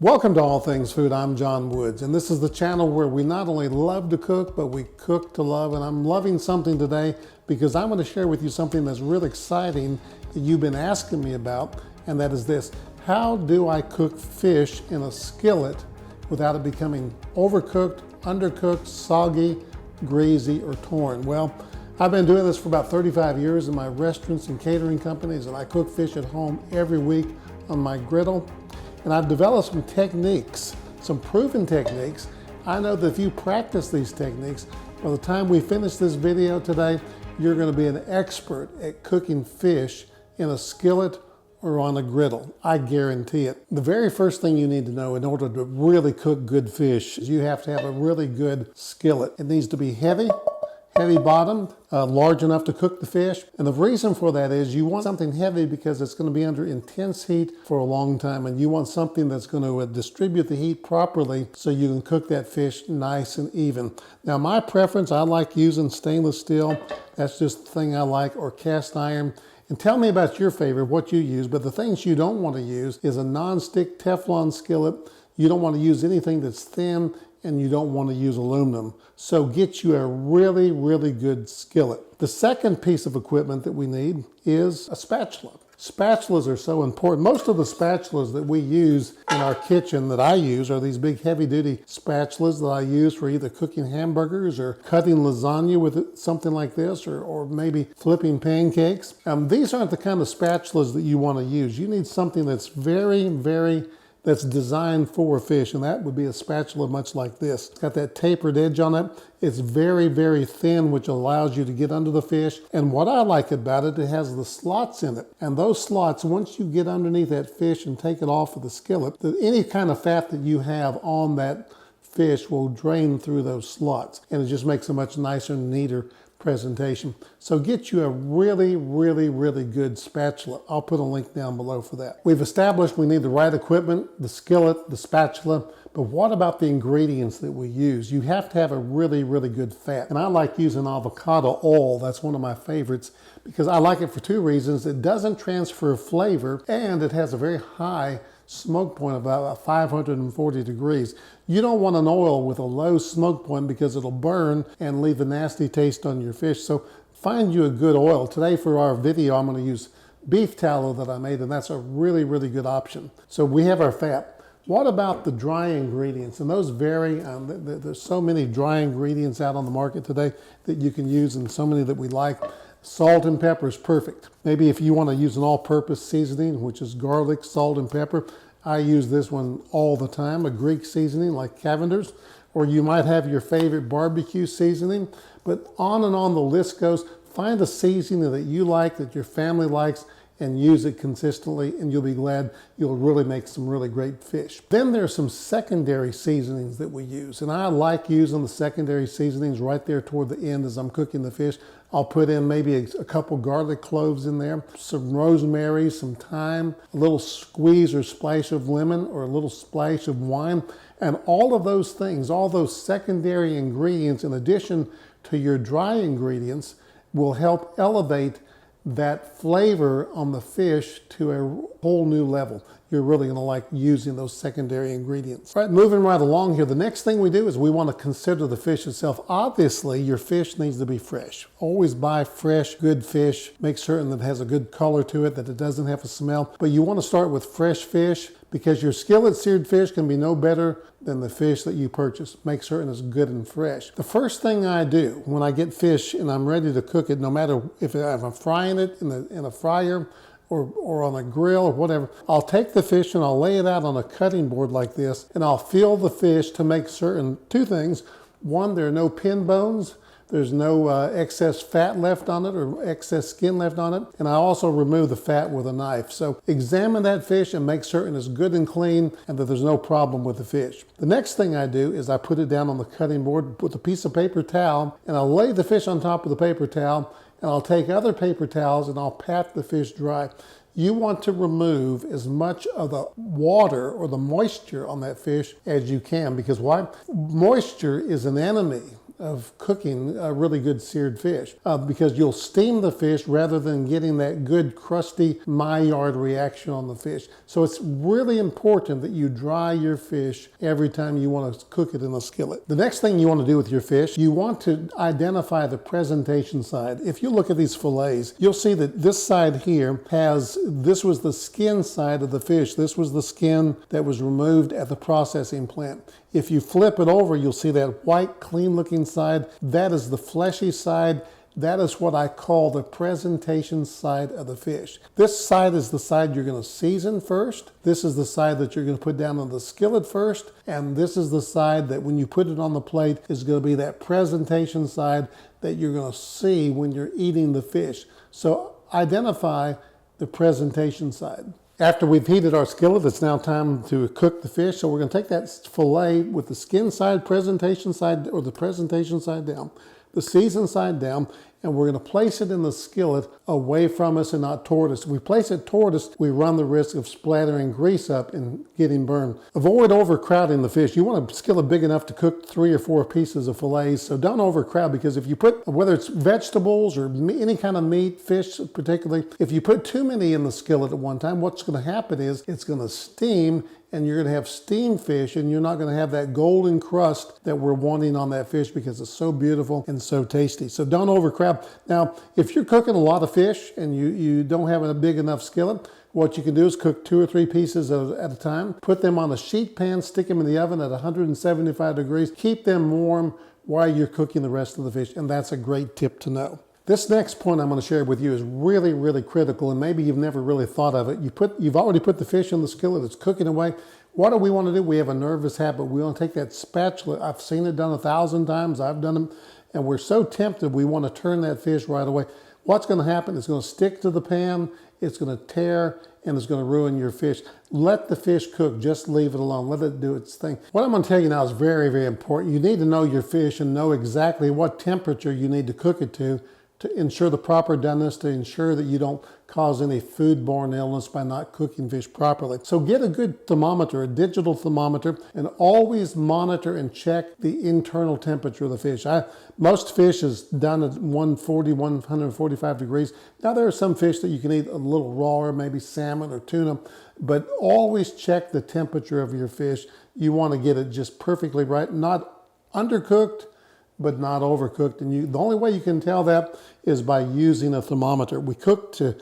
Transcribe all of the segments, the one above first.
Welcome to All Things Food. I'm John Woods, and this is the channel where we not only love to cook, but we cook to love. And I'm loving something today because I'm going to share with you something that's really exciting that you've been asking me about, and that is this. How do I cook fish in a skillet without it becoming overcooked, undercooked, soggy, greasy, or torn? Well, I've been doing this for about 35 years in my restaurants and catering companies, and I cook fish at home every week on my griddle. And I've developed some techniques, some proven techniques. I know that if you practice these techniques, by the time we finish this video today, you're going to be an expert at cooking fish in a skillet or on a griddle. I guarantee it. The very first thing you need to know in order to really cook good fish is you have to have a really good skillet. It needs to be heavy bottomed, large enough to cook the fish. And the reason for that is you want something heavy because it's going to be under intense heat for a long time, and you want something that's going to distribute the heat properly so you can cook that fish nice and even. Now, my preference, I like using stainless steel. That's just the thing I like, or cast iron. And tell me about your favorite, what you use. But the things you don't want to use is a non-stick Teflon skillet. You don't want to use anything that's thin, and you don't want to use aluminum. So get you a really, really good skillet. The second piece of equipment that we need is a spatula. Spatulas are so important. Most of the spatulas that we use in our kitchen that I use are these big heavy-duty spatulas that I use for either cooking hamburgers or cutting lasagna with something like this, or maybe flipping pancakes. These aren't the kind of spatulas that you want to use. You need something that's that's designed for fish, and that would be a spatula much like this. It's got that tapered edge on it. It's very, very thin, which allows you to get under the fish. And what I like about it, it has the slots in it. And those slots, once you get underneath that fish and take it off of the skillet, any kind of fat that you have on that fish will drain through those slots. And it just makes a much nicer, neater presentation. So get you a really, really, really good spatula. I'll put a link down below for that. We've established we need the right equipment, the skillet, the spatula, but what about the ingredients that we use? You have to have a really, really good fat. And I like using avocado oil. That's one of my favorites because I like it for two reasons. It doesn't transfer flavor, and it has a very high smoke point of about 540 degrees. You don't want an oil with a low smoke point because it'll burn and leave a nasty taste on your fish. So find you a good oil. Today for our video, I'm going to use beef tallow that I made, and that's a really, really good option. So we have our fat. What about the dry ingredients? And those vary. There's so many dry ingredients out on the market today that you can use, and so many that we like. Salt and pepper is perfect. Maybe if you want to use an all-purpose seasoning, which is garlic, salt, and pepper, I use this one all the time, a Greek seasoning like Cavender's, or you might have your favorite barbecue seasoning, but on and on the list goes. Find a seasoning that you like, that your family likes, and use it consistently, and you'll be glad. You'll really make some really great fish. Then there's some secondary seasonings that we use, and I like using the secondary seasonings right there toward the end as I'm cooking the fish. I'll put in maybe a couple garlic cloves in there, some rosemary, some thyme, a little squeeze or splash of lemon, or a little splash of wine. And all of those things, all those secondary ingredients in addition to your dry ingredients, will help elevate that flavor on the fish to a whole new level. You're really going to like using those secondary ingredients. All right, moving right along here, the next thing we do is we want to consider the fish itself. Obviously, your fish needs to be fresh. Always buy fresh, good fish. Make certain that it has a good color to it, that it doesn't have a smell. But you want to start with fresh fish because your skillet-seared fish can be no better than the fish that you purchase. Make certain it's good and fresh. The first thing I do when I get fish and I'm ready to cook it, no matter if I'm frying it in a fryer or on a grill or whatever, I'll take the fish and I'll lay it out on a cutting board like this, and I'll feel the fish to make certain two things. One, there are no pin bones. There's no excess fat left on it or excess skin left on it. And I also remove the fat with a knife. So examine that fish and make certain it's good and clean and that there's no problem with the fish. The next thing I do is I put it down on the cutting board with a piece of paper towel, and I'll lay the fish on top of the paper towel, and I'll take other paper towels and I'll pat the fish dry. You want to remove as much of the water or the moisture on that fish as you can, because why? Moisture is an enemy of cooking a really good seared fish because you'll steam the fish rather than getting that good crusty Maillard reaction on the fish. So it's really important that you dry your fish every time you want to cook it in a skillet. The next thing you want to do with your fish, you want to identify the presentation side. If you look at these fillets, you'll see that this side here this was the skin side of the fish. This was the skin that was removed at the processing plant. If you flip it over, you'll see that white, clean looking side. That is the fleshy side. That is what I call the presentation side of the fish. This side is the side you're going to season first. This is the side that you're going to put down on the skillet first. And this is the side that when you put it on the plate is going to be that presentation side that you're going to see when you're eating the fish. So identify the presentation side. After we've heated our skillet, it's now time to cook the fish. So we're going to take that fillet with the skin side, presentation side, or the presentation side down, the seasoned side down, and we're going to place it in the skillet away from us and not toward us. If we place it toward us, we run the risk of splattering grease up and getting burned. Avoid overcrowding the fish. You want a skillet big enough to cook 3 or 4 pieces of fillets, so don't overcrowd, because if you put, whether it's vegetables or any kind of meat, fish particularly, if you put too many in the skillet at one time, what's going to happen is it's going to steam, and you're going to have steamed fish, and you're not going to have that golden crust that we're wanting on that fish because it's so beautiful and so tasty. So don't overcrowd. Now, if you're cooking a lot of fish and you don't have a big enough skillet, what you can do is cook 2 or 3 pieces at a time. Put them on a sheet pan, stick them in the oven at 175 degrees. Keep them warm while you're cooking the rest of the fish, and that's a great tip to know. This next point I'm going to share with you is really, really critical, and maybe you've never really thought of it. You've already put the fish in the skillet, it's cooking away. What do we want to do? We have a nervous habit. We want to take that spatula. I've seen it done 1,000 times. I've done them, and we're so tempted we want to turn that fish right away. What's going to happen? It's going to stick to the pan, it's going to tear, and it's going to ruin your fish. Let the fish cook. Just leave it alone. Let it do its thing. What I'm going to tell you now is very, very important. You need to know your fish and know exactly what temperature you need to cook it to ensure the proper doneness, to ensure that you don't cause any foodborne illness by not cooking fish properly. So get a good thermometer, a digital thermometer, and always monitor and check the internal temperature of the fish. Most fish is done at 140, 145 degrees. Now there are some fish that you can eat a little rawer, maybe salmon or tuna, but always check the temperature of your fish. You want to get it just perfectly right, not undercooked, but not overcooked. And the only way you can tell that is by using a thermometer. We cook to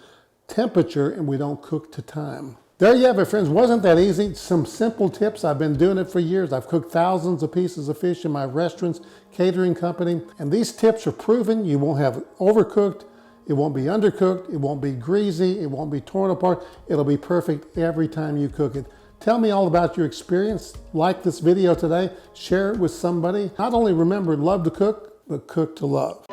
temperature and we don't cook to time. There you have it, friends. Wasn't that easy? Some simple tips. I've been doing it for years. I've cooked thousands of pieces of fish in my restaurants, catering company, and these tips are proven. You won't have it overcooked, it won't be undercooked, it won't be greasy, it won't be torn apart. It'll be perfect every time you cook it. Tell me all about your experience. Like this video today, share it with somebody. Not only remember, love to cook, but cook to love.